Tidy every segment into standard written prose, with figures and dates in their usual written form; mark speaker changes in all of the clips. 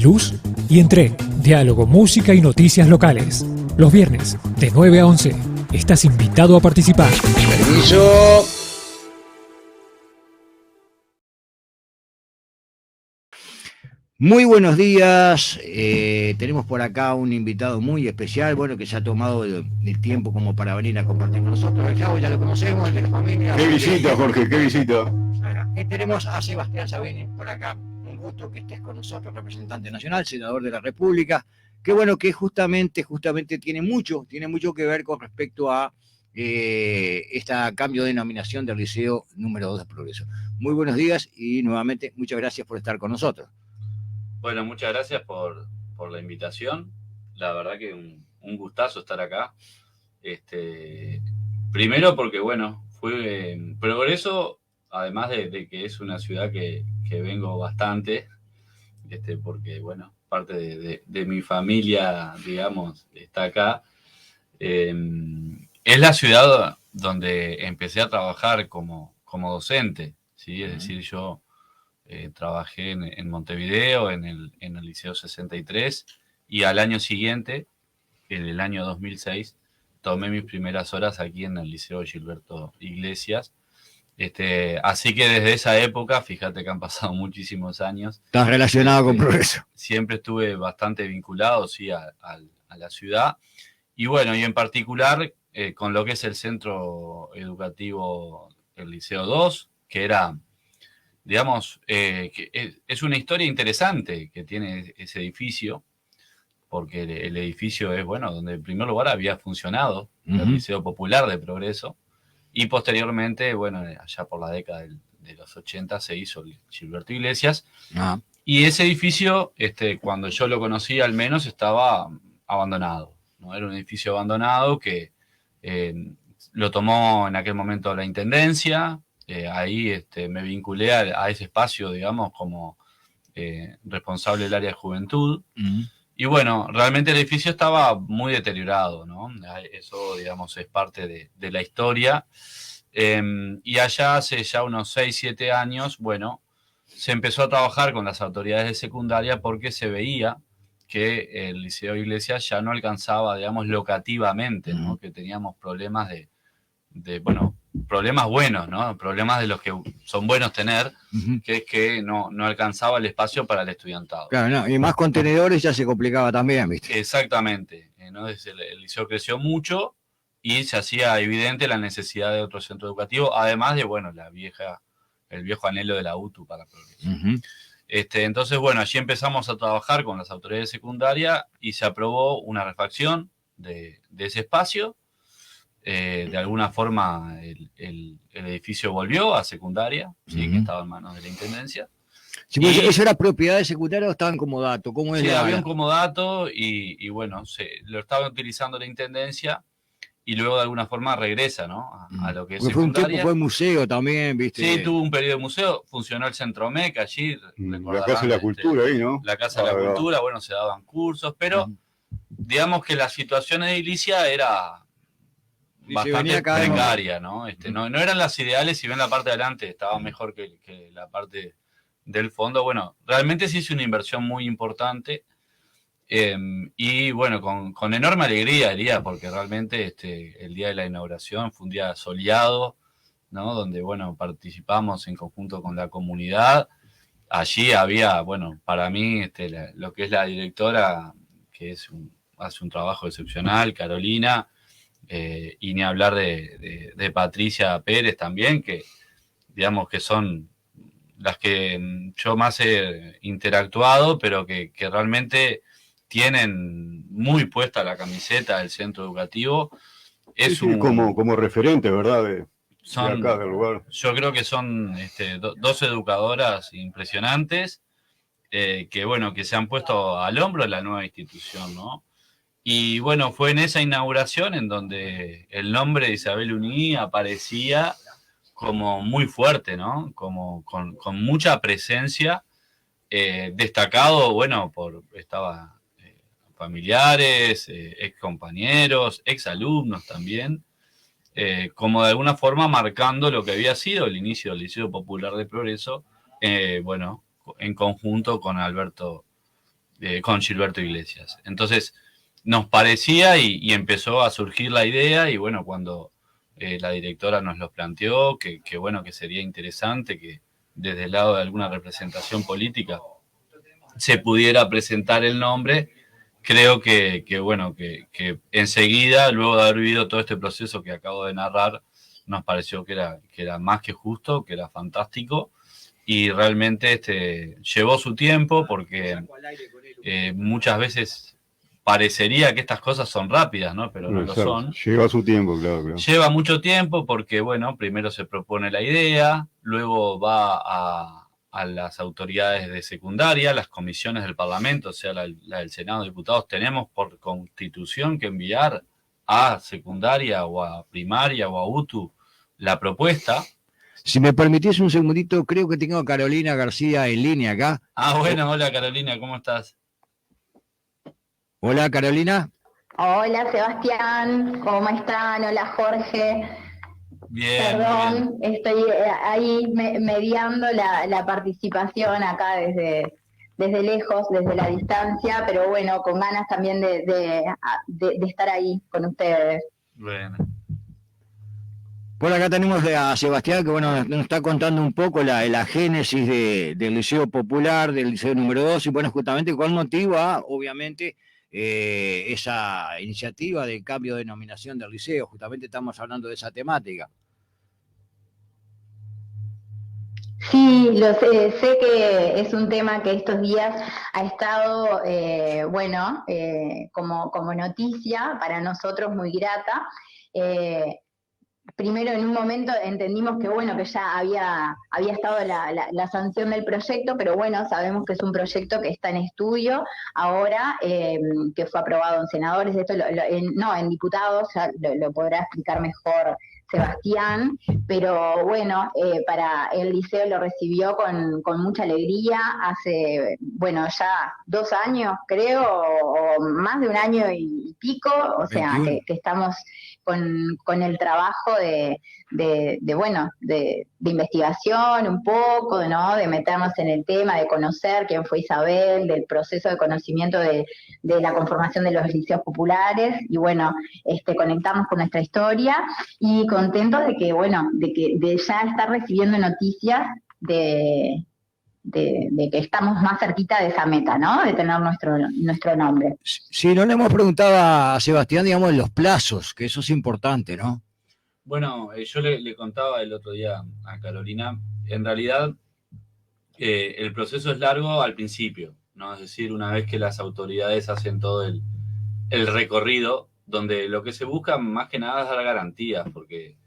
Speaker 1: luz y entré. Diálogo, música y noticias locales. Los viernes, de 9 a 11. Estás invitado a participar.
Speaker 2: Permiso. Muy buenos días. Tenemos por acá un invitado muy especial, bueno, que se ha tomado el tiempo como para venir a compartir con nosotros. El Chavo ya lo conocemos, el de la familia.
Speaker 3: Qué visita, Jorge, qué visita.
Speaker 2: Y tenemos a Sebastián Sabini por acá. Un gusto que estés con nosotros, representante nacional, senador de la República. Qué bueno que justamente tiene mucho que ver con respecto a este cambio de denominación del Liceo número 2 de Progreso. Muy buenos días y nuevamente muchas gracias por estar con nosotros.
Speaker 4: Bueno, muchas gracias por la invitación. La verdad que un gustazo estar acá. Primero porque, bueno, fue Progreso, además de que es una ciudad que vengo bastante, porque, bueno, parte de mi familia, digamos, está acá. Es la ciudad donde empecé a trabajar como docente, ¿sí? Es decir, yo trabajé en Montevideo, en el Liceo 63, y al año siguiente, en el año 2006, tomé mis primeras horas aquí en el Liceo Gilberto Iglesias. Así que desde esa época, fíjate que han pasado muchísimos años.
Speaker 2: ¿Estás relacionado con Progreso?
Speaker 4: Siempre estuve bastante vinculado, sí, a la ciudad. Y bueno, y en particular con lo que es el centro educativo, el Liceo 2, que era, digamos, que es una historia interesante que tiene ese edificio, porque el edificio es, bueno, donde en primer lugar había funcionado el Liceo Popular de Progreso, y posteriormente, bueno, allá por la década de los 80 se hizo el Gilberto Iglesias, y ese edificio, cuando yo lo conocí al menos, estaba abandonado, ¿no? Era un edificio abandonado que lo tomó en aquel momento la Intendencia. Ahí me vinculé a ese espacio, digamos, como responsable del área de juventud. Y bueno, realmente el edificio estaba muy deteriorado, ¿no? Eso, digamos, es parte de la historia. Y allá hace ya unos 6, 7 años, bueno, se empezó a trabajar con las autoridades de secundaria porque se veía que el Liceo Iglesias ya no alcanzaba, digamos, locativamente, ¿no? Que teníamos problemas bueno, problemas buenos, ¿no? Problemas de los que son buenos tener, que es que no alcanzaba el espacio para el estudiantado.
Speaker 2: Claro, no, y más contenedores ya se complicaba también, ¿viste?
Speaker 4: Exactamente, ¿no? El liceo creció mucho y se hacía evidente la necesidad de otro centro educativo, además de, bueno, el viejo anhelo de la UTU para Progreso. Entonces, bueno, allí empezamos a trabajar con las autoridades de secundaria y se aprobó una refacción de ese espacio. De alguna forma el edificio volvió a secundaria, ¿sí? Que estaba en manos de la Intendencia.
Speaker 2: Sí, pues, ¿eso era propiedad de secundaria o estaban como dato? ¿Cómo es?
Speaker 4: Sí, había un comodato y bueno, lo estaba utilizando la Intendencia y luego de alguna forma regresa, ¿no? A lo que es secundaria.
Speaker 2: Fue un tiempo, fue museo también, ¿viste?
Speaker 4: Sí, tuvo un periodo de museo, funcionó el Centro MEC allí.
Speaker 3: La Casa de la Cultura ahí, ¿no?
Speaker 4: La Casa de la Cultura, bueno, se daban cursos, pero digamos que la situación edilicia era bastante precaria, ¿no? No eran las ideales, si ven la parte de adelante estaba mejor que la parte del fondo. Bueno, realmente sí es una inversión muy importante y bueno, con enorme alegría diría, porque realmente el día de la inauguración fue un día soleado, ¿no? Donde, bueno, participamos en conjunto con la comunidad. Allí había, bueno, para mí lo que es la directora, que hace un trabajo excepcional, Carolina, y ni hablar de Patricia Pérez también, que digamos que son las que yo más he interactuado, pero que realmente tienen muy puesta la camiseta del centro educativo.
Speaker 3: Es como referente, ¿verdad? De acá, del lugar.
Speaker 4: Yo creo que son dos educadoras impresionantes que, bueno, que se han puesto al hombro de la nueva institución, ¿no? Y bueno, fue en esa inauguración en donde el nombre de Isabel Uní aparecía como muy fuerte, ¿no? Como con mucha presencia, destacado, bueno, estaba familiares, ex compañeros, ex alumnos también, como de alguna forma marcando lo que había sido el inicio del Liceo Popular de Progreso, bueno, en conjunto con Alberto con Gilberto Iglesias. Entonces, nos parecía y empezó a surgir la idea, y bueno, cuando la directora nos lo planteó, que bueno, que sería interesante que desde el lado de alguna representación política se pudiera presentar el nombre, creo que bueno, que enseguida, luego de haber vivido todo este proceso que acabo de narrar, nos pareció que era más que justo, que era fantástico, y realmente llevó su tiempo porque muchas veces parecería que estas cosas son rápidas, ¿no? Pero no lo son.
Speaker 3: Lleva su tiempo, claro.
Speaker 4: Lleva mucho tiempo porque, bueno, primero se propone la idea, luego va a las autoridades de secundaria, las comisiones del Parlamento, o sea, la del Senado de Diputados. Tenemos por constitución que enviar a secundaria o a primaria o a UTU la propuesta.
Speaker 2: Si me permitís un segundito, creo que tengo a Carolina García en línea acá.
Speaker 4: Bueno, hola Carolina, ¿cómo estás?
Speaker 2: Hola Carolina.
Speaker 5: Hola Sebastián, ¿cómo están? Hola Jorge.
Speaker 4: Bien.
Speaker 5: Perdón,
Speaker 4: bien.
Speaker 5: estoy ahí mediando la participación acá desde lejos, desde la distancia, pero bueno, con ganas también de estar ahí con ustedes.
Speaker 4: Bueno.
Speaker 2: Por acá tenemos a Sebastián, que bueno, nos está contando un poco la génesis del Liceo Popular, del Liceo número 2, y bueno, justamente con motivo a, obviamente, esa iniciativa del cambio de denominación del liceo. Justamente estamos hablando de esa temática.
Speaker 5: Sí, lo sé que es un tema que estos días ha estado, como noticia para nosotros muy grata. Primero, en un momento entendimos que bueno, que ya había estado la sanción del proyecto, pero bueno, sabemos que es un proyecto que está en estudio ahora, que fue aprobado en senadores, en diputados, ya lo podrá explicar mejor Sebastián, pero bueno, para el liceo lo recibió con mucha alegría hace, bueno, ya 2 años creo, o más de 1 año y pico, o sea, que estamos con el trabajo de investigación un poco, ¿no? De meternos en el tema, de conocer quién fue Isabel, del proceso de conocimiento de la conformación de los liceos populares, y bueno, conectamos con nuestra historia, y contentos de que, bueno, de ya estar recibiendo noticias de que estamos más cerquita de esa meta, ¿no? De tener nuestro nombre.
Speaker 2: Sí, no le hemos preguntado a Sebastián, digamos, los plazos, que eso es importante, ¿no?
Speaker 4: Bueno, yo le contaba el otro día a Carolina, en realidad el proceso es largo al principio, ¿no? Es decir, una vez que las autoridades hacen todo el recorrido, donde lo que se busca más que nada es dar garantías, porque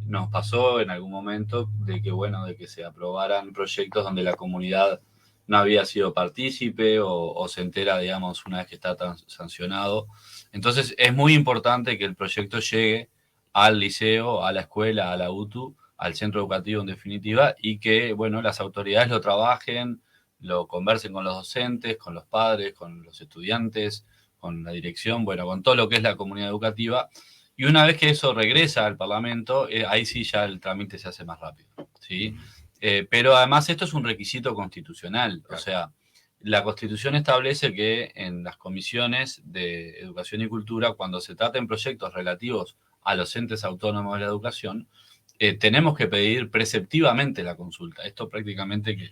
Speaker 4: nos pasó en algún momento de que se aprobaran proyectos donde la comunidad no había sido partícipe o se entera, digamos, una vez que está sancionado. Entonces es muy importante que el proyecto llegue al liceo, a la escuela, a la UTU, al centro educativo en definitiva, y que, bueno, las autoridades lo trabajen, lo conversen con los docentes, con los padres, con los estudiantes, con la dirección, bueno, con todo lo que es la comunidad educativa. Y una vez que eso regresa al Parlamento, ahí sí ya el trámite se hace más rápido, ¿sí? Pero además esto es un requisito constitucional, claro. O sea, la Constitución establece que en las comisiones de Educación y Cultura, cuando se traten proyectos relativos a los entes autónomos de la educación, tenemos que pedir preceptivamente la consulta. Esto prácticamente que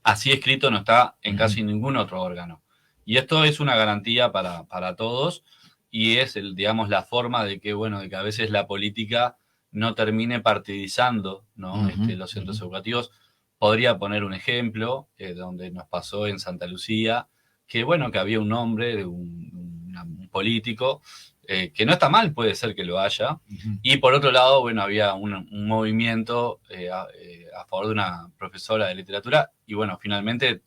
Speaker 4: así escrito no está en casi ningún otro órgano. Y esto es una garantía para todos, y es, digamos, la forma de que, bueno, de que a veces la política no termine partidizando, ¿no? Los centros educativos. Podría poner un ejemplo donde nos pasó en Santa Lucía, que, bueno, que había un hombre de un político, que no está mal, puede ser que lo haya, y por otro lado, bueno, había un movimiento a favor de una profesora de literatura, y bueno, finalmente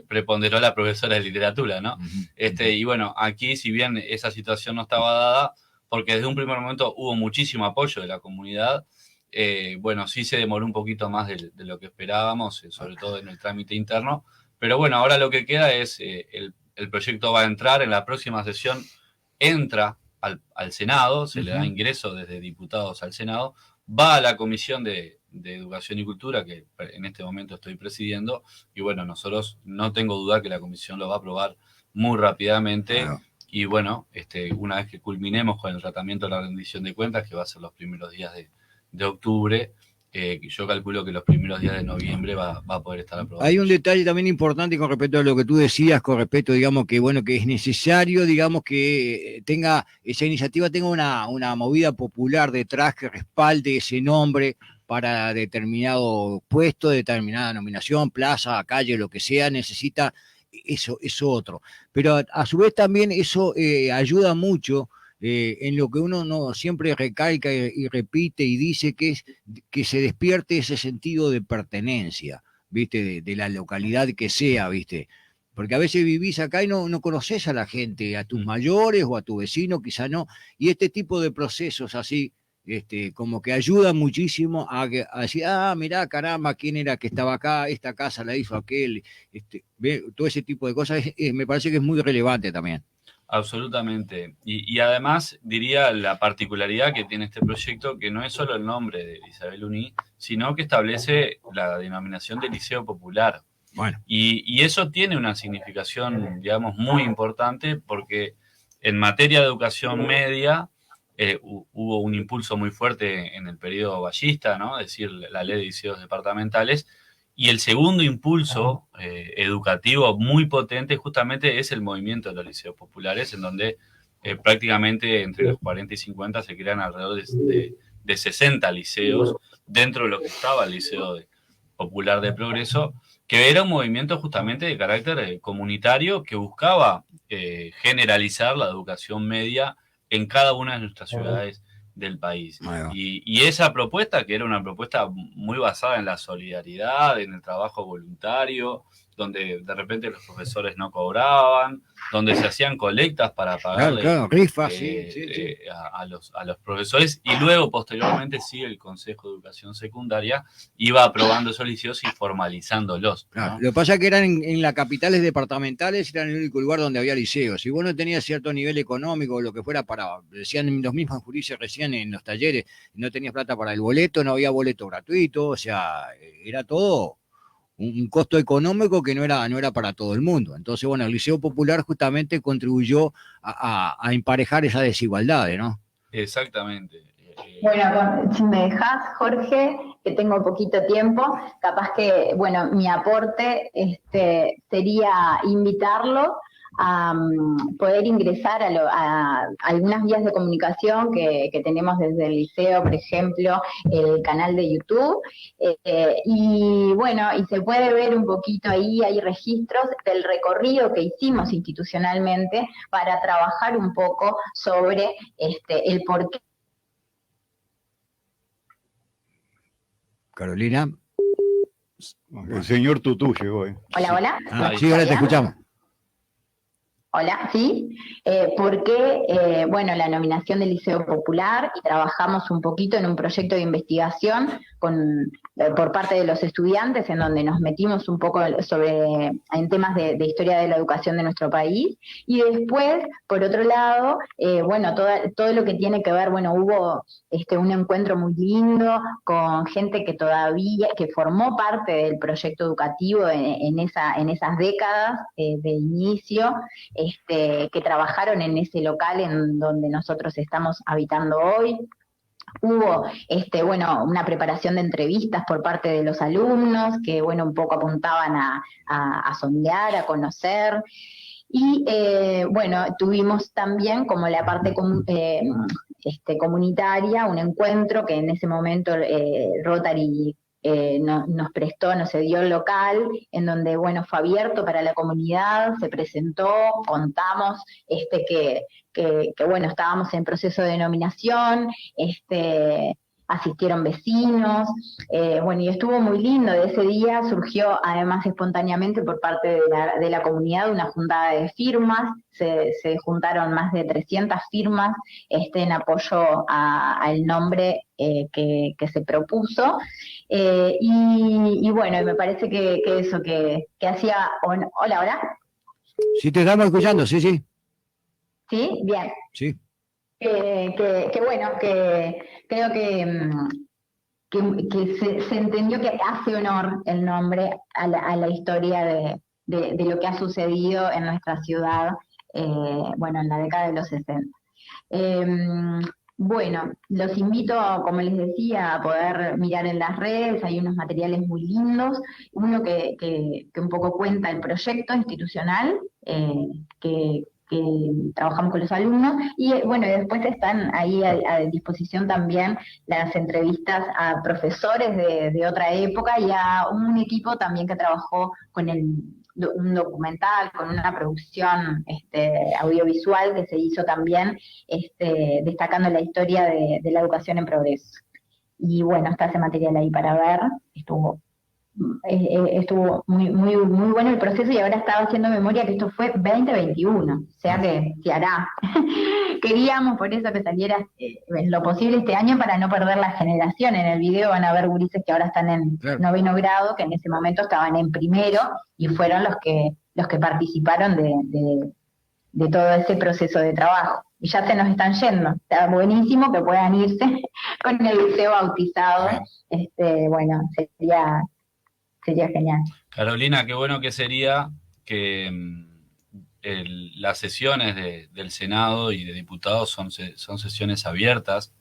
Speaker 4: preponderó la profesora de literatura, ¿no? Y bueno, aquí, si bien esa situación no estaba dada, porque desde un primer momento hubo muchísimo apoyo de la comunidad, bueno, sí se demoró un poquito más de lo que esperábamos, sobre todo en el trámite interno, pero bueno, ahora lo que queda es, el proyecto va a entrar en la próxima sesión, entra al Senado, se le da ingreso desde diputados al Senado, va a la comisión de de Educación y Cultura, que en este momento estoy presidiendo, y bueno, nosotros no tengo duda que la comisión lo va a aprobar muy rápidamente.
Speaker 2: Claro.
Speaker 4: Y bueno, una vez que culminemos con el tratamiento de la rendición de cuentas, que va a ser los primeros días de octubre, yo calculo que los primeros días de noviembre va a poder estar aprobado.
Speaker 2: Hay un detalle también importante con respecto a lo que tú decías, con respecto, digamos, que bueno, que es necesario, digamos, que esa iniciativa tenga una movida popular detrás que respalde ese nombre para determinado puesto, determinada nominación, plaza, calle, lo que sea, necesita eso otro. Pero a su vez también eso ayuda mucho en lo que uno no siempre recalca y repite y dice, que es que se despierte ese sentido de pertenencia, ¿viste? De la localidad que sea, ¿viste? Porque a veces vivís acá y no conoces a la gente, a tus mayores o a tu vecino, quizá no, y este tipo de procesos así, como que ayuda muchísimo a decir, mirá, caramba, quién era que estaba acá, esta casa la hizo aquel, todo ese tipo de cosas me parece que es muy relevante también.
Speaker 4: Absolutamente. Y además diría la particularidad que tiene este proyecto, que no es solo el nombre de Isabel Uní, sino que establece la denominación de Liceo Popular.
Speaker 2: Bueno.
Speaker 4: Y eso tiene una significación, digamos, muy importante, porque en materia de educación media hubo un impulso muy fuerte en el periodo ballista, ¿no? Es decir, la ley de liceos departamentales. Y el segundo impulso educativo muy potente justamente es el movimiento de los liceos populares, en donde prácticamente entre los 40 y 50 se crean alrededor de 60 liceos dentro de lo que estaba el Liceo Popular de Progreso, que era un movimiento justamente de carácter comunitario que buscaba generalizar la educación media en cada una de nuestras ciudades del país. Y esa propuesta, que era una propuesta muy basada en la solidaridad, en el trabajo voluntario, donde de repente los profesores no cobraban, donde se hacían colectas para pagarle
Speaker 2: rifas,
Speaker 4: a los profesores, y luego posteriormente sí el Consejo de Educación Secundaria iba aprobando esos liceos y formalizándolos, ¿no?
Speaker 2: Lo que pasa es que eran en las capitales departamentales, eran el único lugar donde había liceos. Si vos no tenías cierto nivel económico o lo que fuera decían los mismos juristas recién en los talleres, no tenías plata para el boleto, no había boleto gratuito, o sea, era todo un costo económico que no era para todo el mundo. Entonces, bueno, el Liceo Popular justamente contribuyó a emparejar esas desigualdades, ¿no?
Speaker 4: Exactamente.
Speaker 5: Bueno, si me dejás, Jorge, que tengo poquito tiempo, capaz que, bueno, mi aporte sería invitarlo a poder ingresar a algunas vías de comunicación que tenemos desde el liceo, por ejemplo, el canal de YouTube, y bueno, y se puede ver un poquito ahí, hay registros del recorrido que hicimos institucionalmente para trabajar un poco sobre el porqué.
Speaker 2: Carolina.
Speaker 3: El señor Tutú llegó.
Speaker 5: Hola.
Speaker 2: Sí, ahora te escuchamos.
Speaker 5: Hola, sí. Porque, bueno, la nominación del Liceo Popular, y trabajamos un poquito en un proyecto de investigación por parte de los estudiantes, en donde nos metimos un poco en temas de historia de la educación de nuestro país. Y después, por otro lado, bueno, todo lo que tiene que ver, bueno, hubo un encuentro muy lindo con gente que formó parte del proyecto educativo en esas décadas de inicio, que trabajaron en ese local en donde nosotros estamos habitando hoy. Hubo, bueno, una preparación de entrevistas por parte de los alumnos que, bueno, un poco apuntaban a sondear, a conocer. Y, bueno, tuvimos también como la parte comunitaria, un encuentro que en ese momento Rotary nos cedió el local, en donde, bueno, fue abierto para la comunidad, se presentó, contamos que bueno, estábamos en proceso de nominación, asistieron vecinos, bueno, y estuvo muy lindo. De ese día surgió, además, espontáneamente por parte de la comunidad una juntada de firmas, se juntaron más de 300 firmas en apoyo al nombre que se propuso, y bueno, me parece que eso que hacía... Hola.
Speaker 2: Sí, te estamos escuchando, sí.
Speaker 5: ¿Sí? Bien.
Speaker 2: Sí.
Speaker 5: Que bueno, que creo que se entendió que hace honor el nombre a la historia de lo que ha sucedido en nuestra ciudad, bueno, en la década de los 60. Bueno, los invito, como les decía, a poder mirar en las redes, hay unos materiales muy lindos, uno que un poco cuenta el proyecto institucional, que trabajamos con los alumnos, y bueno, después están ahí a disposición también las entrevistas a profesores de otra época y a un equipo también que trabajó con un documental, con una producción audiovisual que se hizo también, destacando la historia de la educación en progreso. Y bueno, está ese material ahí para ver, estuvo muy, muy, muy bueno el proceso, y ahora estaba haciendo memoria que esto fue 2021, o sea que se hará. Queríamos por eso que saliera en lo posible este año para no perder la generación. En el video van a ver gurises que ahora están en noveno grado, que en ese momento estaban en primero, y fueron los que participaron de todo ese proceso de trabajo. Y ya se nos están yendo. Está buenísimo que puedan irse con el liceo bautizado. Bueno, sería genial.
Speaker 4: Carolina, qué bueno que sería que las sesiones del Senado y de diputados son sesiones abiertas,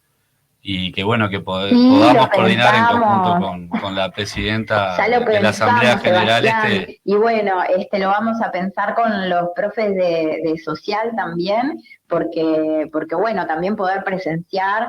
Speaker 4: y que bueno que podamos coordinar en conjunto con la presidenta de la Asamblea General.
Speaker 5: Y bueno, lo vamos a pensar con los profes de social también, porque bueno, también poder presenciar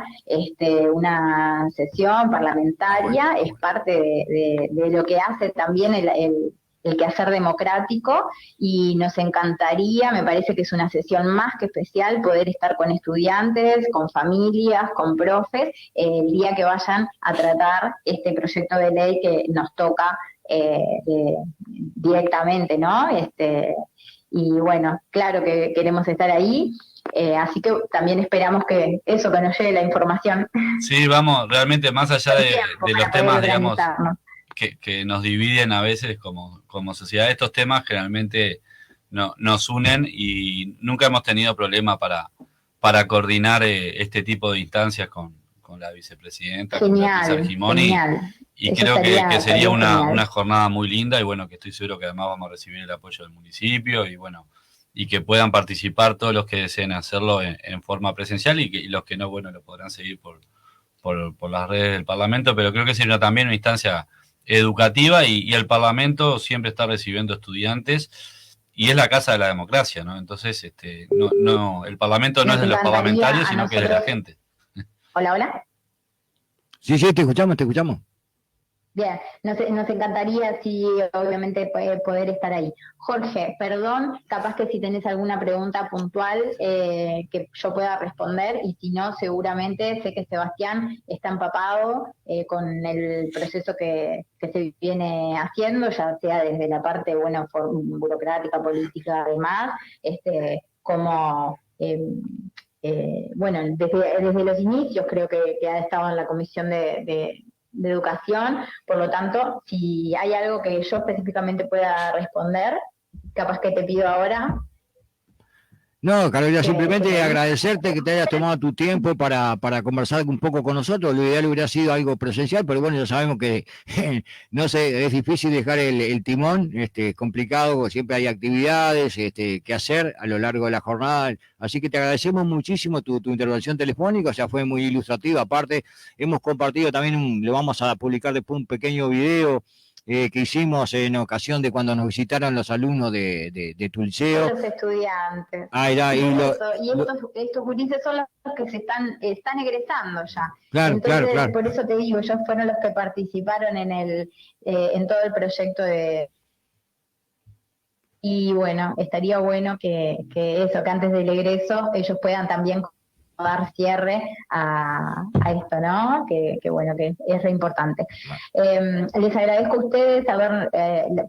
Speaker 5: una sesión parlamentaria es parte de lo que hace también el quehacer democrático, y nos encantaría, me parece que es una sesión más que especial, poder estar con estudiantes, con familias, con profes, el día que vayan a tratar este proyecto de ley que nos toca directamente, ¿no? Y bueno, claro que queremos estar ahí, así que también esperamos que nos llegue la información.
Speaker 4: Sí, vamos, realmente más allá de los temas, digamos, que nos dividen a veces como sociedad, estos temas generalmente nos unen, y nunca hemos tenido problema para coordinar este tipo de instancias con la vicepresidenta, con la Argimoni, y creo que sería una jornada muy linda, y bueno, que estoy seguro que además vamos a recibir el apoyo del municipio, y bueno, y que puedan participar todos los que deseen hacerlo en forma presencial, y los que no, bueno, lo podrán seguir por las redes del Parlamento, pero creo que sería también una instancia educativa, y el Parlamento siempre está recibiendo estudiantes, y es la casa de la democracia, ¿no? Entonces, el Parlamento no es de los parlamentarios, sino que es de la gente.
Speaker 5: Hola.
Speaker 2: Sí, te escuchamos.
Speaker 5: Bien, nos encantaría, sí, obviamente, poder estar ahí. Jorge, perdón, capaz que si tenés alguna pregunta puntual que yo pueda responder, y si no, seguramente sé que Sebastián está empapado con el proceso que se viene haciendo, ya sea desde la parte, bueno, burocrática, política, además, como... bueno, desde los inicios creo que ha estado en la comisión de educación, por lo tanto, si hay algo que yo específicamente pueda responder, capaz que te pido ahora.
Speaker 2: No, Carolina, simplemente agradecerte que te hayas tomado tu tiempo para conversar un poco con nosotros. Lo ideal hubiera sido algo presencial, pero bueno, ya sabemos que no sé, es difícil dejar el timón, es complicado, siempre hay actividades que hacer a lo largo de la jornada, así que te agradecemos muchísimo tu intervención telefónica, o sea, fue muy ilustrativa. Aparte, hemos compartido también, le vamos a publicar después un pequeño video que hicimos en ocasión de cuando nos visitaron los alumnos de tu liceo.
Speaker 5: Los estudiantes. Estos gurises son los que se están egresando ya.
Speaker 2: Claro.
Speaker 5: Por eso te digo, ellos fueron los que participaron en todo el proyecto y bueno, estaría bueno que antes del egreso ellos puedan también dar cierre a esto, ¿no? Que bueno, que es re importante. Les agradezco a ustedes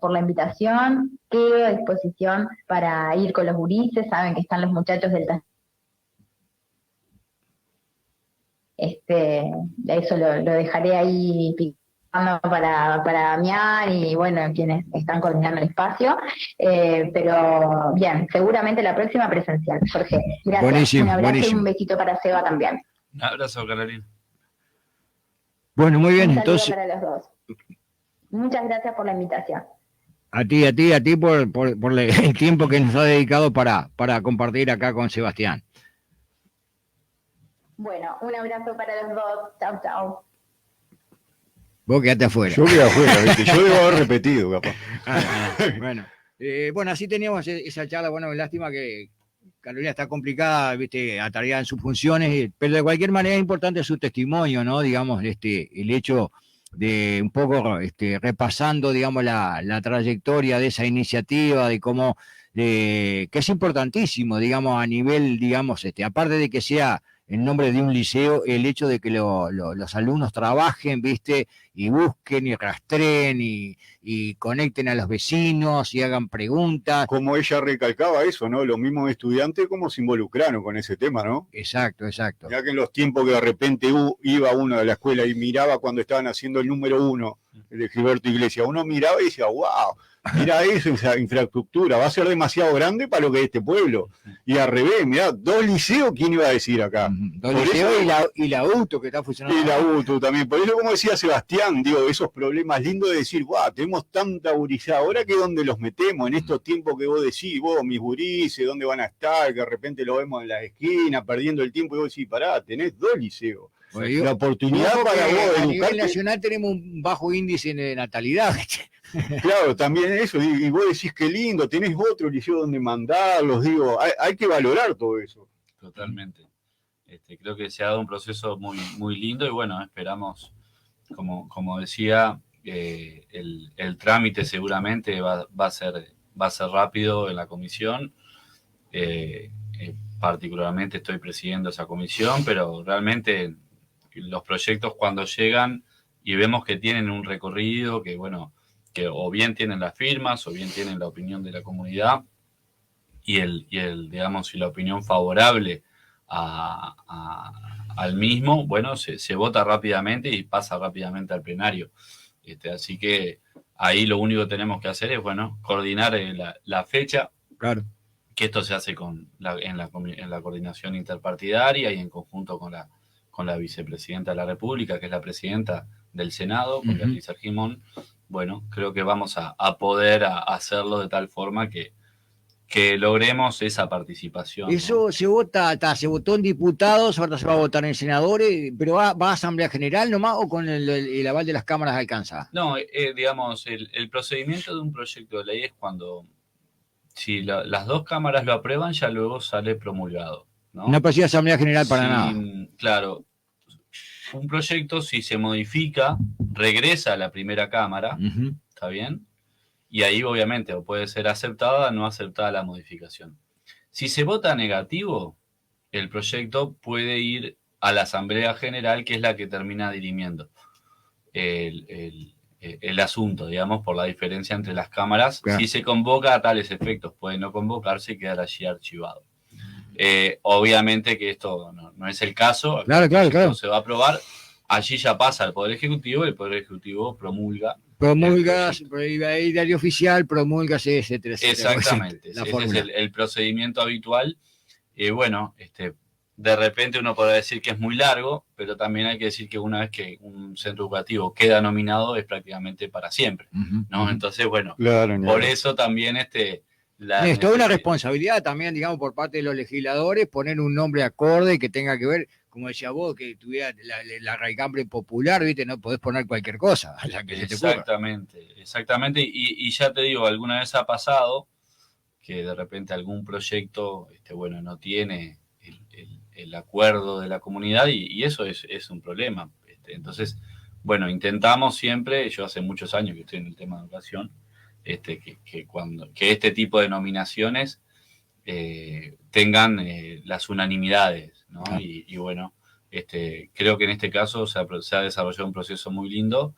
Speaker 5: por la invitación, quedo a disposición para ir con los gurises, saben que están los muchachos del taller. Eso lo dejaré ahí picando para Damián y bueno, quienes están coordinando el espacio, pero bien, seguramente la próxima presencial. Jorge, gracias.
Speaker 2: Buenísimo,
Speaker 5: un abrazo
Speaker 2: buenísimo.
Speaker 5: Y un besito para Seba también.
Speaker 4: Un abrazo, Carolina.
Speaker 2: Bueno, muy bien,
Speaker 5: Un saludo
Speaker 2: entonces,
Speaker 5: para los dos. Muchas gracias por la invitación.
Speaker 2: a ti por el tiempo que nos ha dedicado para compartir acá con Sebastián.
Speaker 5: Bueno, un abrazo para los dos. Chau, chau.
Speaker 2: Vos quedate afuera.
Speaker 3: Yo quedé afuera, ¿viste? Yo debo haber repetido, capaz.
Speaker 2: Bueno, así teníamos esa charla. Bueno, lástima que Carolina está complicada, viste, atareada en sus funciones, pero de cualquier manera es importante su testimonio, ¿no? Digamos, el hecho de un poco repasando, digamos, la trayectoria de esa iniciativa, de cómo, que es importantísimo, digamos, a nivel, digamos, aparte de que sea en nombre de un liceo, el hecho de que los alumnos trabajen, viste, y busquen y rastreen y conecten a los vecinos y hagan preguntas.
Speaker 3: Como ella recalcaba eso, ¿no? Los mismos estudiantes como se involucraron con ese tema, ¿no?
Speaker 2: Exacto.
Speaker 3: Ya que en los tiempos que de repente iba uno de la escuela y miraba cuando estaban haciendo el número 1, el de Gilberto Iglesias, uno miraba y decía, wow, mira eso, esa infraestructura, va a ser demasiado grande para lo que es este pueblo. Y al revés, mirá, 2 liceos, ¿quién iba a decir acá?
Speaker 2: 2 liceos y la UTU que está funcionando.
Speaker 3: Y la UTU también. Por eso, como decía Sebastián, digo, esos problemas lindos de decir, guau, tenemos tanta gurizada, ahora que dónde los metemos, en estos tiempos que vos decís, vos, mis gurises, dónde van a estar, que de repente lo vemos en las esquinas, perdiendo el tiempo, y vos decís, pará, tenés 2 liceos.
Speaker 2: Bueno,
Speaker 3: la oportunidad para vos
Speaker 2: a nivel
Speaker 3: educarte.
Speaker 2: nacional tenemos un bajo índice de natalidad.
Speaker 3: Claro, también eso, y vos decís qué lindo, tenés otro liceo donde mandarlos, digo, hay que valorar todo eso.
Speaker 4: Totalmente. Creo que se ha dado un proceso muy, muy lindo y bueno, esperamos, como decía, el trámite seguramente va a ser rápido en la comisión. Particularmente estoy presidiendo esa comisión, pero realmente los proyectos cuando llegan y vemos que tienen un recorrido, que bueno, que o bien tienen las firmas o bien tienen la opinión de la comunidad y digamos, y la opinión favorable al mismo, bueno, se vota rápidamente y pasa rápidamente al plenario. Así que ahí lo único que tenemos que hacer es, bueno, coordinar la fecha.
Speaker 2: Claro.
Speaker 4: Que esto se hace en la coordinación interpartidaria y en conjunto con la vicepresidenta de la República, que es la presidenta del Senado, con Beatriz Argimón. Bueno, creo que vamos a poder hacerlo de tal forma que logremos esa participación.
Speaker 2: Eso, ¿no? Se votó en diputados, ahora se va a votar en senadores, pero ¿va a Asamblea General nomás o con el aval de las cámaras alcanza?
Speaker 4: No, digamos, el procedimiento de un proyecto de ley es cuando, si las 2 cámaras lo aprueban, ya luego sale promulgado, ¿no?
Speaker 2: No precisa Asamblea General para nada.
Speaker 4: Claro, un proyecto, si se modifica, regresa a la primera cámara, ¿está bien? Y ahí obviamente puede ser aceptada o no aceptada la modificación. Si se vota negativo, el proyecto puede ir a la Asamblea General, que es la que termina dirimiendo el asunto, digamos, por la diferencia entre las cámaras. Claro. Si se convoca a tales efectos, puede no convocarse y quedar allí archivado. Obviamente que esto no es el caso.
Speaker 2: Claro.
Speaker 4: Se va a aprobar. Allí ya pasa al Poder Ejecutivo y el Poder Ejecutivo promulga,
Speaker 2: diario oficial, promulga, etcétera.
Speaker 4: Exactamente. Ese es el procedimiento habitual. Bueno, de repente uno podrá decir que es muy largo, pero también hay que decir que una vez que un centro educativo queda nominado es prácticamente para siempre, ¿no? Entonces, bueno, por eso también
Speaker 2: es toda una responsabilidad también, digamos, por parte de los legisladores, poner un nombre acorde que tenga que ver, como decía vos, que tuviera la raigambre popular, ¿viste? No podés poner cualquier cosa a la que se te ocurra.
Speaker 4: Exactamente. Y ya te digo, alguna vez ha pasado que de repente algún proyecto, bueno, no tiene el acuerdo de la comunidad y eso es un problema. Entonces, bueno, intentamos siempre, yo hace muchos años que estoy en el tema de educación, que este tipo de nominaciones tengan las unanimidades, ¿no? Y bueno, creo que en este caso se ha desarrollado un proceso muy lindo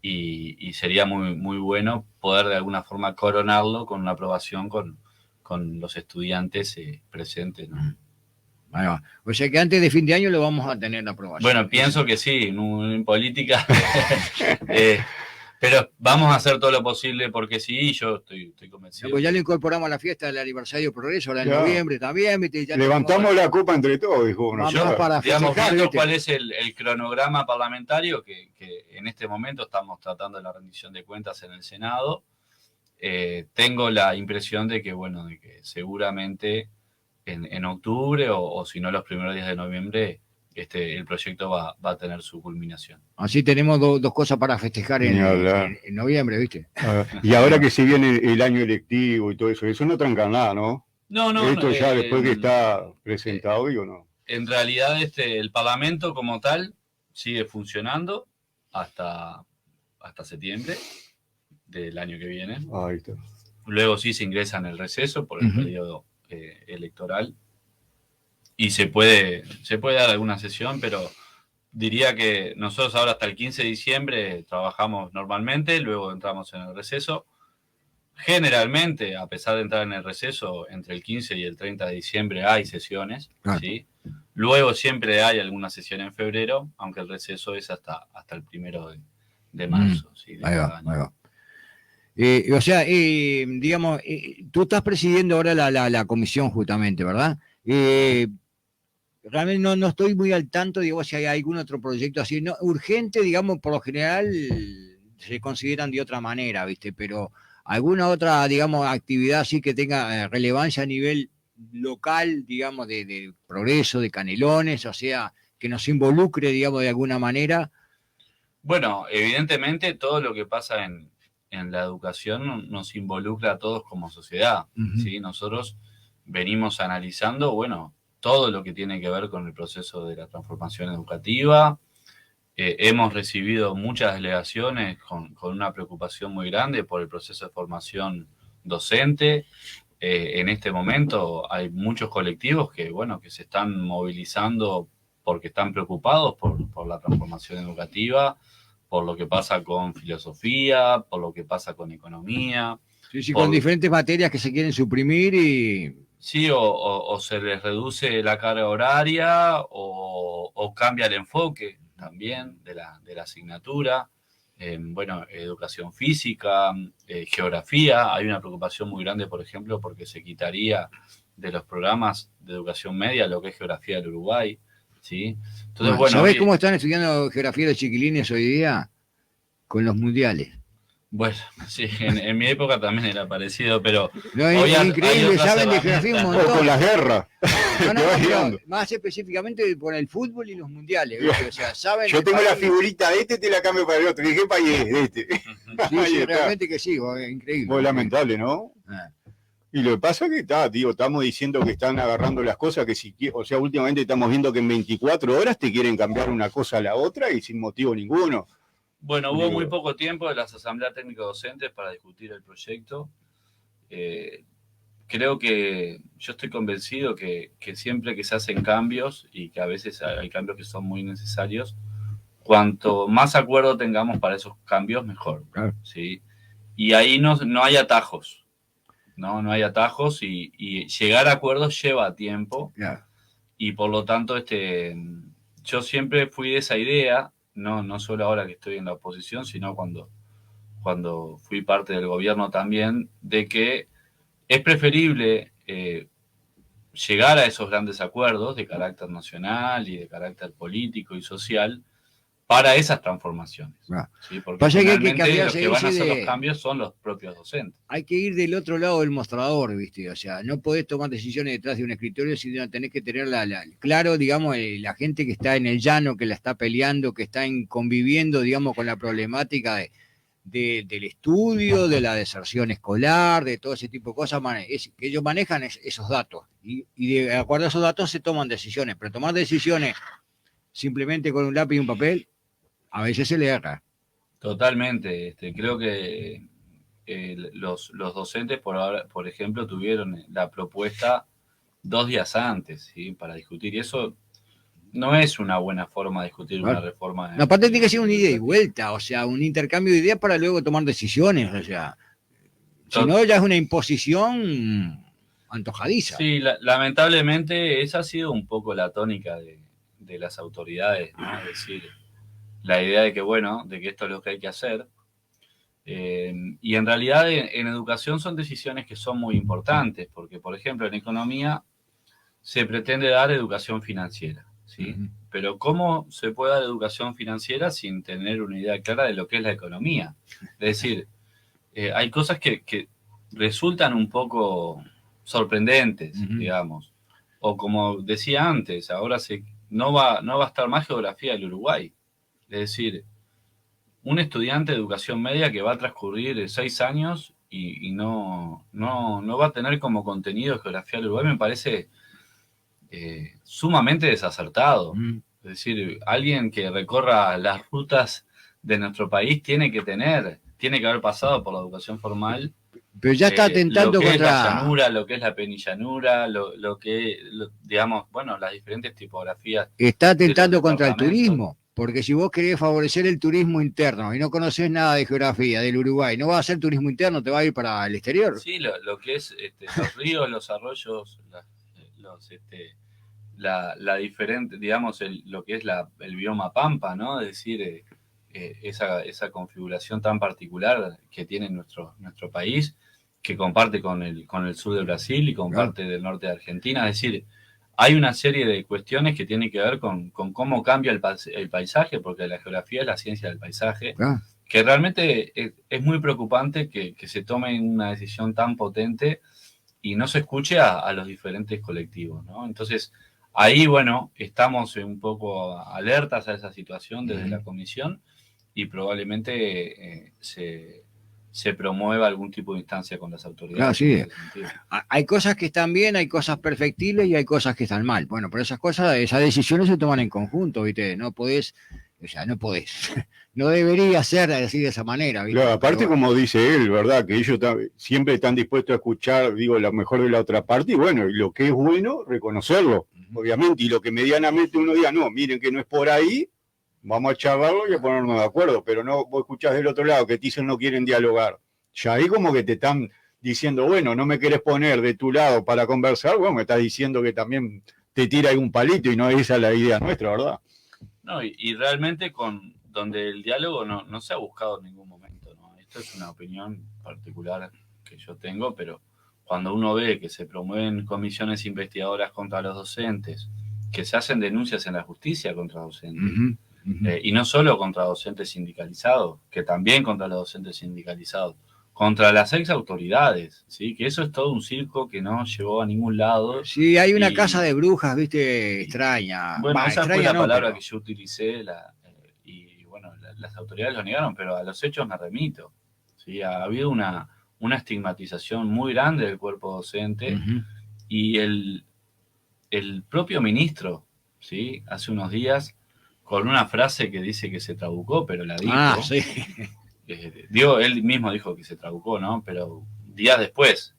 Speaker 4: y sería muy, muy bueno poder de alguna forma coronarlo con una aprobación con los estudiantes presentes, ¿no?
Speaker 2: O sea que antes de fin de año lo vamos a tener la aprobación.
Speaker 4: Bueno, pienso que sí, en política Pero vamos a hacer todo lo posible porque sí, yo estoy convencido.
Speaker 2: Pues ya lo incorporamos a la fiesta del aniversario Progreso, ahora en
Speaker 3: Claro.
Speaker 2: noviembre también. ¿Viste? Ya
Speaker 3: Levantamos la copa entre todos, dijo uno.
Speaker 2: Vamos para
Speaker 4: Digamos,
Speaker 2: festejar,
Speaker 4: viendo
Speaker 2: ¿viste?
Speaker 4: cuál es el cronograma parlamentario, que en este momento estamos tratando la rendición de cuentas en el Senado, tengo la impresión de que, bueno, de que seguramente en octubre o si no los primeros días de noviembre, el proyecto va a tener su culminación.
Speaker 2: Así tenemos dos cosas para festejar
Speaker 3: Ni hablar.
Speaker 2: en noviembre, ¿viste?
Speaker 3: Y ahora que se viene el año electivo y todo eso no tranca nada, ¿no?
Speaker 4: No,
Speaker 3: Esto ya
Speaker 4: no,
Speaker 3: después que está presentado, digo, no.
Speaker 4: En realidad, el Parlamento como tal sigue funcionando hasta septiembre del año que viene.
Speaker 3: Ahí está.
Speaker 4: Luego sí se ingresa en el receso por el periodo electoral y se puede dar alguna sesión, pero diría que nosotros ahora hasta el 15 de diciembre trabajamos normalmente, luego entramos en el receso. Generalmente, a pesar de entrar en el receso, entre el 15 y el 30 de diciembre hay sesiones, ¿sí? Luego siempre hay alguna sesión en febrero, aunque el receso es hasta el 1 de marzo. ¿Sí? De
Speaker 2: Ahí va,
Speaker 4: cada año.
Speaker 2: ahí va. O sea, digamos, tú estás presidiendo ahora la comisión justamente, ¿verdad? Realmente no estoy muy al tanto, digo, si hay algún otro proyecto así. No, urgente, digamos, por lo general se consideran de otra manera, ¿viste? Pero alguna otra, digamos, actividad así que tenga relevancia a nivel local, digamos, de Progreso, de Canelones, o sea, que nos involucre, digamos, de alguna manera.
Speaker 4: Bueno, evidentemente todo lo que pasa en la educación nos involucra a todos como sociedad, ¿sí? Nosotros venimos analizando, bueno, todo lo que tiene que ver con el proceso de la transformación educativa. Hemos recibido muchas delegaciones con una preocupación muy grande por el proceso de formación docente. En este momento hay muchos colectivos que se están movilizando porque están preocupados por la transformación educativa, por lo que pasa con filosofía, por lo que pasa con economía.
Speaker 2: Sí, con diferentes materias que se quieren suprimir y...
Speaker 4: Sí, o se les reduce la carga horaria o cambia el enfoque también de la asignatura. Educación física, geografía. Hay una preocupación muy grande, por ejemplo, porque se quitaría de los programas de educación media lo que es geografía del Uruguay. ¿Sí? Entonces,
Speaker 2: ¿sabés cómo están estudiando geografía los chiquilines hoy día? Con los mundiales.
Speaker 4: Bueno, sí, en mi época también era parecido, pero...
Speaker 2: No, es increíble, saben de geografía un montón.
Speaker 3: O con las guerras.
Speaker 2: No, más específicamente por el fútbol y los mundiales, ¿viste? O sea, saben...
Speaker 3: Yo tengo la figurita de te la cambio para el otro. ¿Y qué país es de este?
Speaker 2: Sí, realmente que sí, es increíble.
Speaker 3: Muy lamentable, ¿no? Y lo que pasa es que estamos diciendo que están agarrando las cosas últimamente estamos viendo que en 24 horas te quieren cambiar una cosa a la otra y sin motivo ninguno.
Speaker 4: Bueno, hubo muy poco tiempo de las asambleas técnico-docentes para discutir el proyecto. Creo que yo estoy convencido que siempre que se hacen cambios, y que a veces hay cambios que son muy necesarios, cuanto más acuerdo tengamos para esos cambios, mejor.
Speaker 2: Claro.
Speaker 4: ¿Sí? Y ahí no hay atajos. No hay atajos y llegar a acuerdos lleva tiempo.
Speaker 2: Claro.
Speaker 4: Y por lo tanto, yo siempre fui de esa idea. No solo ahora que estoy en la oposición, sino cuando fui parte del gobierno también, de que es preferible llegar a esos grandes acuerdos de carácter nacional y de carácter político y social para esas transformaciones. ¿Sí? Porque finalmente los que van a hacer los cambios son los propios docentes.
Speaker 2: Hay que ir del otro lado del mostrador, ¿viste? O sea, no podés tomar decisiones detrás de un escritorio, sino tenés que tener claro, digamos, la gente que está en el llano, que la está peleando, que está conviviendo, digamos, con la problemática del estudio, de la deserción escolar, de todo ese tipo de cosas, que ellos manejan esos datos. Y de acuerdo a esos datos se toman decisiones, pero tomar decisiones simplemente con un lápiz y un papel, a veces se le erra.
Speaker 4: Totalmente. Creo que los docentes, por ejemplo, tuvieron la propuesta 2 días antes, ¿sí? Para discutir. Y eso no es una buena forma de discutir una reforma.
Speaker 2: Aparte tiene que ser una ida y vuelta, o sea, un intercambio de ideas para luego tomar decisiones. O sea, si no, ya es una imposición antojadiza.
Speaker 4: Sí, lamentablemente esa ha sido un poco la tónica de las autoridades, ¿no? Es decir, la idea de que, de que esto es lo que hay que hacer. Y en realidad en educación son decisiones que son muy importantes, porque por ejemplo en economía se pretende dar educación financiera, ¿sí? Pero ¿cómo se puede dar educación financiera sin tener una idea clara de lo que es la economía? Es decir, hay cosas que resultan un poco sorprendentes, digamos. O como decía antes, ahora no va a estar más geografía del Uruguay. Es decir, un estudiante de educación media que va a transcurrir 6 años y no va a tener como contenido geografía del Uruguay, me parece sumamente desacertado. Es decir, alguien que recorra las rutas de nuestro país tiene que haber pasado por la educación formal.
Speaker 2: Pero ya está atentando
Speaker 4: lo que
Speaker 2: contra
Speaker 4: es la llanura, lo que es la penillanura, digamos, bueno, las diferentes tipografías.
Speaker 2: Está atentando
Speaker 4: de los
Speaker 2: contra el
Speaker 4: departamentos.
Speaker 2: turismo, porque si vos querés favorecer el turismo interno y no conocés nada de geografía del Uruguay, no vas a hacer turismo interno, te va a ir para el exterior.
Speaker 4: Sí, lo que es los ríos, los arroyos, la diferente, digamos, lo que es el bioma pampa, ¿no? Es decir, esa configuración tan particular que tiene nuestro país, que comparte con el sur de Brasil y comparte del norte de Argentina. Es decir, hay una serie de cuestiones que tienen que ver con cómo cambia el paisaje, porque la geografía es la ciencia del paisaje, que realmente es muy preocupante que se tome una decisión tan potente y no se escuche a los diferentes colectivos, ¿no? Entonces, ahí, bueno, estamos un poco alertas a esa situación desde la comisión y probablemente se promueva algún tipo de instancia con las autoridades.
Speaker 2: Claro, sí. Hay cosas que están bien, hay cosas perfectibles y hay cosas que están mal. Bueno, pero esas decisiones se toman en conjunto, ¿viste? No podés. No debería ser así de esa manera, ¿viste?
Speaker 3: Claro, aparte,
Speaker 2: pero,
Speaker 3: como dice él, ¿verdad? Que ellos siempre están dispuestos a escuchar, digo, lo mejor de la otra parte, y bueno, y lo que es bueno, reconocerlo, obviamente, y lo que medianamente uno diga, no, miren que no es por ahí, vamos a charlarlo y a ponernos de acuerdo, pero no, vos escuchás del otro lado que te dicen no quieren dialogar. Ya ahí como que te están diciendo, bueno, no me querés poner de tu lado para conversar, bueno, me estás diciendo que también te tira ahí un palito y no es esa la idea nuestra, ¿verdad?
Speaker 4: No, y realmente donde el diálogo no se ha buscado en ningún momento, ¿no? Esto es una opinión particular que yo tengo, pero cuando uno ve que se promueven comisiones investigadoras contra los docentes, que se hacen denuncias en la justicia contra docentes, y no solo contra docentes sindicalizados, que también contra los docentes sindicalizados, contra las ex autoridades, ¿sí? Que eso es todo un circo que no llevó a ningún lado.
Speaker 2: Sí, hay una casa de brujas, ¿viste? Extraña.
Speaker 4: Bueno, esa
Speaker 2: extraña
Speaker 4: fue la
Speaker 2: no,
Speaker 4: palabra
Speaker 2: pero
Speaker 4: que yo utilicé, y bueno, las autoridades lo negaron, pero a los hechos me remito, ¿sí? Ha habido una estigmatización muy grande del cuerpo docente, y el propio ministro, ¿sí? Hace unos días, con una frase que dice que se trabucó, pero la dijo.
Speaker 2: sí.
Speaker 4: Él mismo dijo que se trabucó, ¿no? Pero días después,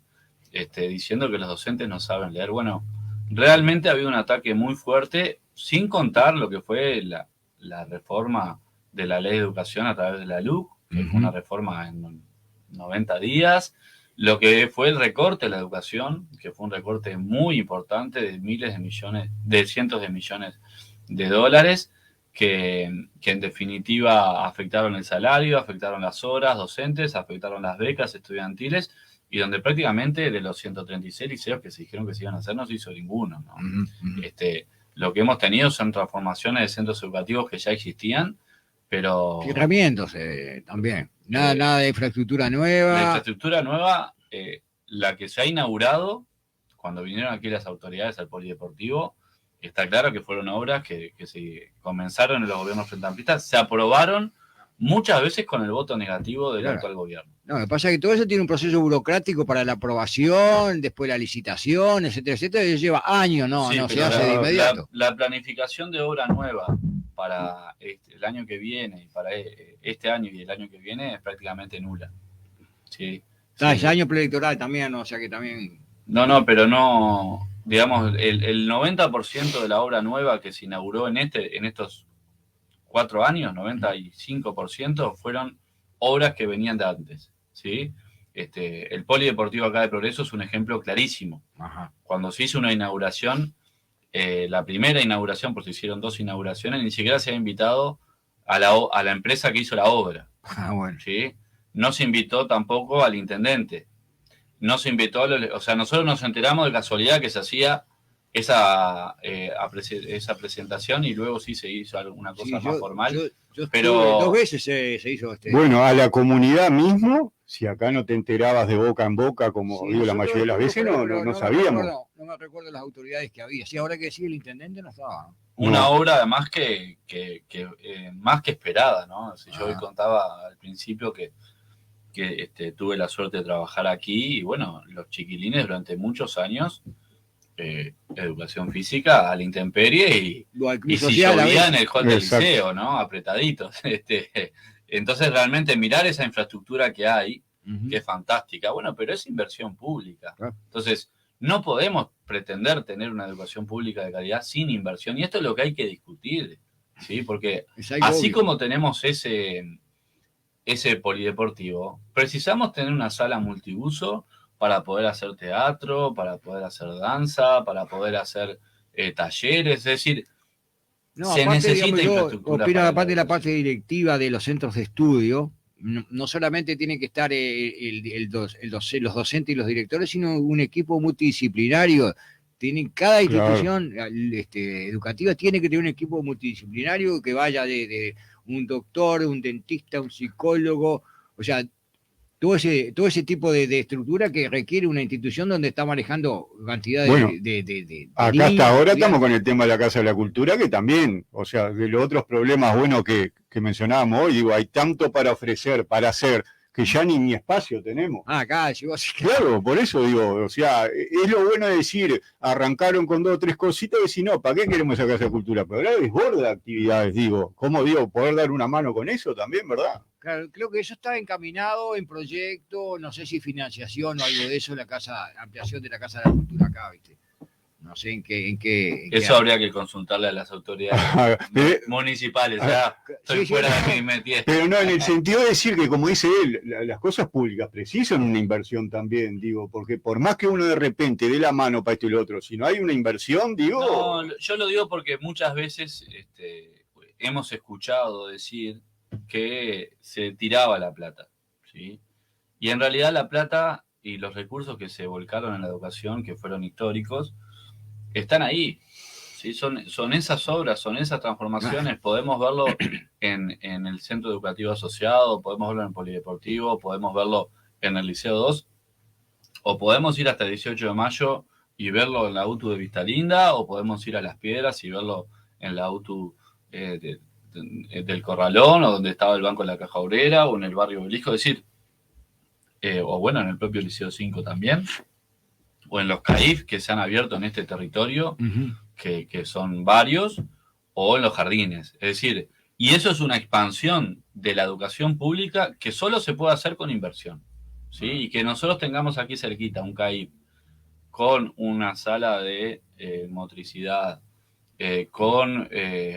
Speaker 4: diciendo que los docentes no saben leer. Bueno, realmente ha habido un ataque muy fuerte, sin contar lo que fue la reforma de la ley de educación a través de la LUC, que fue una reforma en 90 días, lo que fue el recorte de la educación, que fue un recorte muy importante de cientos de millones de dólares, que en definitiva afectaron el salario, afectaron las horas docentes, afectaron las becas estudiantiles, y donde prácticamente de los 136 liceos que se dijeron que se iban a hacer no se hizo ninguno, ¿no? Lo que hemos tenido son transformaciones de centros educativos que ya existían, pero...
Speaker 2: Herramientas también. Nada de infraestructura nueva.
Speaker 4: La infraestructura nueva, la que se ha inaugurado cuando vinieron aquí las autoridades al polideportivo, está claro que fueron obras que se comenzaron en los gobiernos frentamplistas, se aprobaron muchas veces con el voto negativo del actual gobierno.
Speaker 2: No, lo que pasa es que todo eso tiene un proceso burocrático para la aprobación, después la licitación, etcétera, etcétera, y eso lleva años, no se hace de inmediato.
Speaker 4: La planificación de obra nueva para el año que viene, y para este año y el año que viene, es prácticamente nula. ¿Sí?
Speaker 2: Es año preelectoral también, o sea que también...
Speaker 4: No, pero no... Digamos, el 90% de la obra nueva que se inauguró en estos 4 años, 95%, fueron obras que venían de antes, ¿sí? El polideportivo acá de Progreso es un ejemplo clarísimo. Cuando se hizo una inauguración, la primera inauguración, porque se hicieron 2 inauguraciones, ni siquiera se había invitado a la empresa que hizo la obra.
Speaker 2: Bueno.
Speaker 4: ¿Sí? no se invitó tampoco al intendente. No se invitó, o sea, nosotros nos enteramos de casualidad que se hacía esa presentación y luego sí se hizo alguna cosa más formal.
Speaker 2: Yo
Speaker 4: pero
Speaker 2: 2 veces se hizo
Speaker 3: Bueno, a la comunidad mismo, si acá no te enterabas de boca en boca, como
Speaker 2: Sí,
Speaker 3: digo la
Speaker 2: nosotros
Speaker 3: mayoría de las veces, no sabíamos.
Speaker 2: No me recuerdo las autoridades que había. Sí, ahora que sí, el intendente no estaba.
Speaker 4: Una
Speaker 3: No.
Speaker 4: obra además que más que esperada, ¿no? Si yo hoy contaba al principio que tuve la suerte de trabajar aquí y bueno, los chiquilines durante muchos años, educación física a la intemperie y si llovía en el hall del liceo, ¿no? Apretaditos. Entonces realmente mirar esa infraestructura que hay, que es fantástica, bueno, pero es inversión pública. Entonces no podemos pretender tener una educación pública de calidad sin inversión y esto es lo que hay que discutir, ¿sí? Porque así como tenemos ese polideportivo, precisamos tener una sala multiuso para poder hacer teatro, para poder hacer danza, para poder hacer talleres, es decir, se necesita infraestructura.
Speaker 2: Opino, aparte de la parte directiva de los centros de estudio, no solamente tiene que estar los docentes y los directores, sino un equipo multidisciplinario. Cada institución educativa tiene que tener un equipo multidisciplinario que vaya de un doctor, un dentista, un psicólogo, o sea, todo ese tipo de estructura que requiere una institución donde está manejando cantidad de
Speaker 3: acá
Speaker 2: niños,
Speaker 3: hasta ahora estamos con el tema de la Casa de la Cultura, que también, o sea, de los otros problemas buenos que mencionábamos hoy, digo, hay tanto para ofrecer, para hacer, que ya ni espacio tenemos.
Speaker 2: Acá, si vos...
Speaker 3: Claro, por eso digo, o sea, es lo bueno de decir, arrancaron con 2 o 3 cositas y decir, no, ¿para qué queremos esa Casa de Cultura? Pero ahora desborda actividades, digo, ¿cómo digo? Poder dar una mano con eso también, ¿verdad?
Speaker 2: Claro, creo que eso está encaminado en proyecto, no sé si financiación o algo de eso, ampliación de la Casa de la Cultura acá, ¿viste? No sé en qué
Speaker 4: eso habría que consultarle a las autoridades municipales. Estoy fuera de mi métier.
Speaker 3: Pero no, en el sentido de decir que, como dice él, las cosas públicas precisan una inversión también, digo, porque por más que uno de repente dé la mano para esto y lo otro, si no hay una inversión, digo...
Speaker 4: No, yo lo digo porque muchas veces hemos escuchado decir que se tiraba la plata, ¿sí? Y en realidad la plata y los recursos que se volcaron en la educación, que fueron históricos, están ahí, ¿sí? Son esas obras, son esas transformaciones. Podemos verlo en el centro educativo asociado, podemos verlo en el polideportivo, podemos verlo en el Liceo 2, o podemos ir hasta el 18 de mayo y verlo en la UTU de Vistalinda, o podemos ir a Las Piedras y verlo en la UTU del Corralón, o donde estaba el Banco de la Caja Obrera, o en el barrio Obelisco, es decir, o bueno, en el propio Liceo 5 también, o en los CAIF que se han abierto en este territorio, que son varios, o en los jardines. Es decir, y eso es una expansión de la educación pública que solo se puede hacer con inversión, ¿sí? Y que nosotros tengamos aquí cerquita un CAIF con una sala de motricidad, con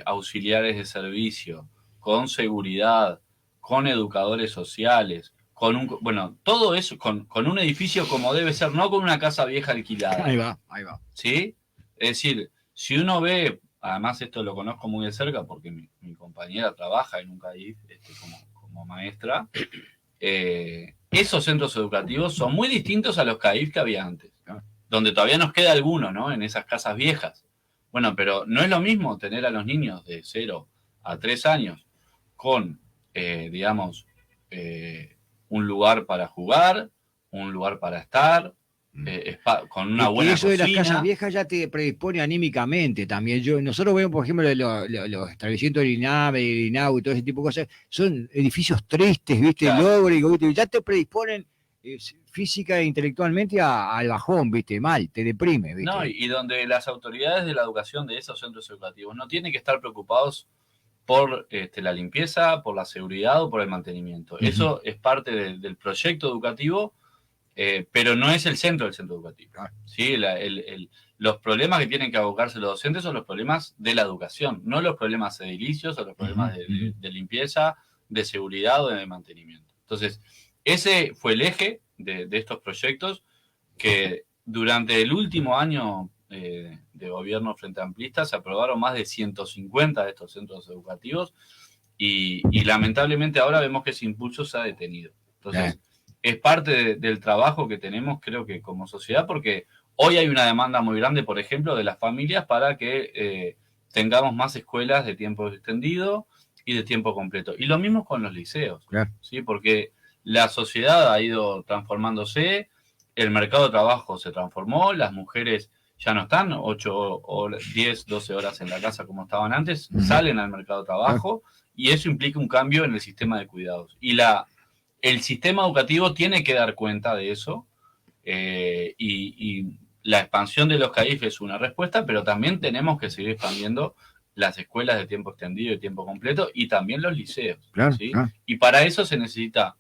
Speaker 4: auxiliares de servicio, con seguridad, con educadores sociales, bueno, todo eso, con un edificio como debe ser, no con una casa vieja alquilada.
Speaker 2: Ahí va.
Speaker 4: ¿Sí? Es decir, si uno ve, además esto lo conozco muy de cerca porque mi compañera trabaja en un CAIF como maestra, esos centros educativos son muy distintos a los CAIF que había antes, donde todavía nos queda alguno, ¿no? En esas casas viejas. Bueno, pero no es lo mismo tener a los niños de 0 a 3 años con, digamos, un lugar para jugar, un lugar para estar, con una buena
Speaker 2: eso
Speaker 4: cocina.
Speaker 2: De las casas viejas ya te predispone anímicamente también. Nosotros vemos, por ejemplo, los establecimientos del INAME, del INAU y todo ese tipo de cosas, son edificios tristes, ¿viste?
Speaker 4: Claro.
Speaker 2: Lóbrigos, ¿viste? Ya te predisponen física e intelectualmente al bajón, ¿viste? Mal, te deprime, ¿viste?
Speaker 4: No, y donde las autoridades de la educación de esos centros educativos no tienen que estar preocupados por la limpieza, por la seguridad o por el mantenimiento. Eso es parte del proyecto educativo, pero no es el centro del centro educativo. ¿Sí? Los problemas que tienen que abocarse los docentes son los problemas de la educación, no los problemas edilicios o los problemas de limpieza, de seguridad o de mantenimiento. Entonces, ese fue el eje de estos proyectos que durante el último año de gobierno frente amplista se aprobaron más de 150 de estos centros educativos y lamentablemente ahora vemos que ese impulso se ha detenido. Entonces, es parte del trabajo que tenemos, creo que como sociedad, porque hoy hay una demanda muy grande, por ejemplo, de las familias para que tengamos más escuelas de tiempo extendido y de tiempo completo. Y lo mismo con los liceos,
Speaker 2: Claro.
Speaker 4: ¿sí? Porque la sociedad ha ido transformándose, el mercado de trabajo se transformó, las mujeres ya no están 8 horas, 10, 12 horas en la casa como estaban antes, salen al mercado de trabajo y eso implica un cambio en el sistema de cuidados. Y el sistema educativo tiene que dar cuenta de eso y la expansión de los CAIF es una respuesta, pero también tenemos que seguir expandiendo las escuelas de tiempo extendido y tiempo completo y también los liceos.
Speaker 2: Claro,
Speaker 4: ¿sí?
Speaker 2: claro.
Speaker 4: Y para eso se necesita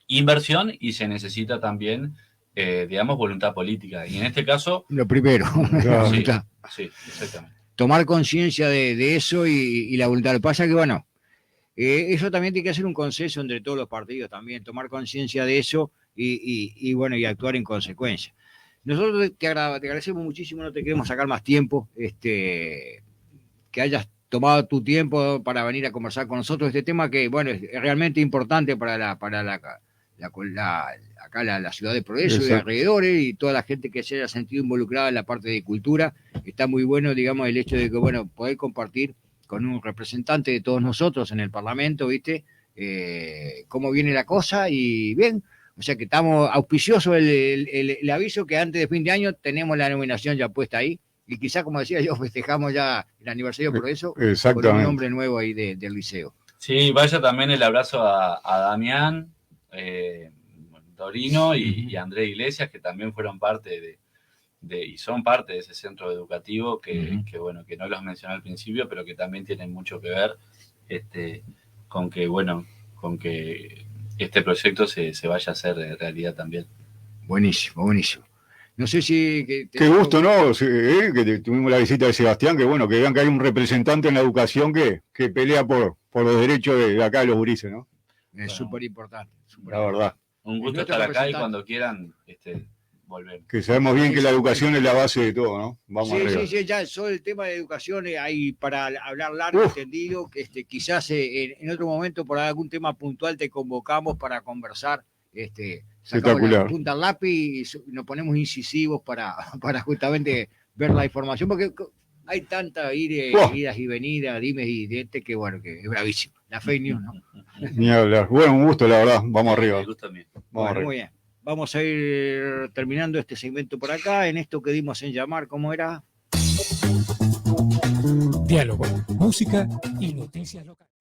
Speaker 4: inversión y se necesita también, digamos, voluntad política. Y en este caso...
Speaker 2: Lo primero.
Speaker 3: Claro.
Speaker 4: Sí,
Speaker 2: Claro.
Speaker 4: sí, exactamente.
Speaker 2: Tomar conciencia de eso y la voluntad. Lo que pasa es que, bueno, eso también tiene que ser un consenso entre todos los partidos también, tomar conciencia de eso y bueno, y actuar en consecuencia. Nosotros te agradecemos muchísimo, no te queremos sacar más tiempo, que hayas tomado tu tiempo para venir a conversar con nosotros este tema que, bueno, es realmente importante para la ciudad de Progreso y
Speaker 3: Exacto.
Speaker 2: alrededores y toda la gente que se haya sentido involucrada en la parte de cultura. Está muy bueno, digamos, el hecho de que, bueno, poder compartir con un representante de todos nosotros en el Parlamento, ¿viste? Cómo viene la cosa y bien. O sea que estamos auspiciosos el aviso que antes de fin de año tenemos la nominación ya puesta ahí. Y quizás, como decía yo, festejamos ya el aniversario por eso con un
Speaker 3: Exactamente.
Speaker 2: nombre nuevo ahí del liceo.
Speaker 4: Sí, vaya también el abrazo a Damián, Dorino y Andrés Iglesias, que también fueron parte y son parte de ese centro educativo que bueno, que no los mencioné al principio, pero que también tienen mucho que ver con que este proyecto se vaya a hacer realidad también.
Speaker 2: Buenísimo, buenísimo. No sé si...
Speaker 3: Qué gusto, ¿no? Sí, que tuvimos la visita de Sebastián, que bueno, que vean que hay un representante en la educación que pelea por los derechos de acá de los gurises, ¿no?
Speaker 2: Es súper importante.
Speaker 3: La verdad.
Speaker 4: Un gusto
Speaker 2: nuestro
Speaker 4: estar acá y
Speaker 2: representante.
Speaker 4: cuando quieran volvemos.
Speaker 3: Que sabemos bien que la educación es la base de todo, ¿no? Vamos arriba.
Speaker 2: Sí, ya sobre el tema de educación hay para hablar largo, entendido, que quizás en otro momento por algún tema puntual te convocamos para conversar, sacamos la punta al lápiz y nos ponemos incisivos para justamente ver la información, porque hay tantas idas y venidas, dimes y dientes, que bueno, que es bravísimo. La fake news, ¿no?
Speaker 3: Ni hablar. Bueno, un gusto, la verdad. Vamos arriba.
Speaker 4: Me gusta a mí.
Speaker 3: Vamos arriba.
Speaker 2: Muy bien. Vamos a ir terminando este segmento por acá, en esto que dimos en llamar, ¿cómo era?
Speaker 1: Diálogo, música y noticias locales.